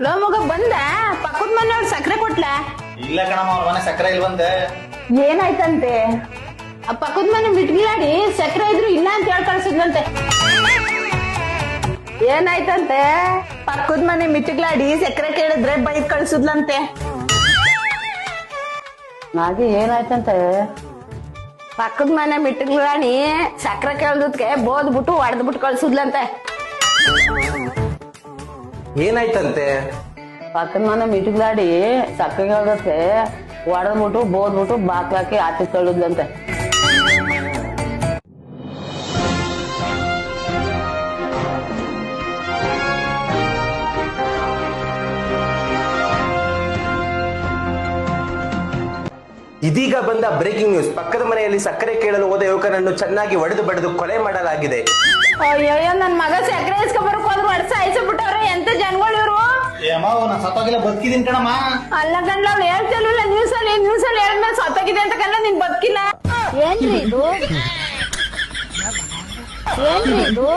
Low ಮಗ ಬಂದ ಪಕ್ಕದ ಮನೆಯವ್ರು ಸಕ್ಕರೆ ಕೊಟ್ಲ? ಇಲ್ಲ ಕಣಮ್ಮ, ಅವ್ರ ಮನೆ ಸಕ್ಕರೆ ಇಲ್ವಂತೆ. ಏನಾಯ್ತಂತೆ? ಆ ಪಕ್ಕದ ಮನೆ ಮಿಟ್ಗಿಲಾಡಿ ಸಕ್ಕರೆ ಇದ್ರು ಇಲ್ಲ ಅಂತ ಹೇಳಿ ಕಳ್ಸಿದ್ನಂತೆ. ಏನಾಯ್ತಂತೆ? ಪಕ್ಕದ ಮನೆ ಮಿಟ್ಗಿಲಾಡಿ ಸಕ್ಕರೆ ಕೇಳಿದ್ರೆ ಬೈದ್ ಕಳ್ಸಿದ್ಲಂತೆ. ನಾಗಿ ಏನಾಯ್ತಂತೆ? ಪಕ್ಕದ ಮನೆ ಮಿಟ್ಗಿಲಾಡಿ ಸಕ್ಕರೆ ಕೇಳ್ದಕ್ಕೆ ಬೋದ್ಬಿಟ್ಟು ಹೊಡೆದ್ಬಿಟ್ಟು ಕಳ್ಸಿದ್ಲಂತೆ. ಏನಾಯ್ತಂತೆ? ಪಕ್ಕದ ಮನೆ ಮಿಟ್ಗಿಲಾಡಿ ಸಕ್ಕರೆ ಕೇಳ್ದಕ್ಕೆ ಹೊಡೆದ್ಬಿಟ್ಟು ಬೋದ್ಬಿಟ್ಟು ಬಾಕ್ಲಾಕಿ ಆಚೆ ತಳ್ಳುದ್ಲಂತೆ. ಇದೀಗ ಬಂದ ಬ್ರೇಕಿಂಗ್ ನ್ಯೂಸ್. ಪಕ್ಕದ ಮನೆಯಲ್ಲಿ ಸಕ್ಕರೆ ಕೇಳಲು ಹೋದ ಯುವಕನನ್ನು ಚೆನ್ನಾಗಿ ಹೊಡೆದು ಬಡಿದು ಕೊಲೆ ಮಾಡಲಾಗಿದೆ. ಅಯ್ಯಯ್ಯೋ, ನನ್ ಮಗ ಸಕ್ಕರೆ ಇಸ್ಕೊಬರಕ್ ಹೋದ್ರು ಅಡ್ಸ ಐಸಬಿಟ್ಟವ್ರೆ. ಎಂತ ಜನಗಳು ಇವ್ರು. ನಾನು ಸತ್ತೋಗಿಲ್ಲ, ಬದುಕಿದೀನಿ ಕಣಮ್ಮ. ಅಲ್ಲ ಗಂಡ್ಲ ಅವ್ನು ಹೇಳ್ತಿಲ್ವಲ್ಲ ನ್ಯೂಸಲ್ಲಿ ಹೇಳಿದ್ಮೇಲೆ ಸತ್ತೋಗಿದೆ ಅಂತ ಕಣ್ಣ, ನೀನ್ ಬದುಕಿಲ್ಲ. ಏನ್ರಿ ಇದು? ಏನ್ರಿ ಇದು?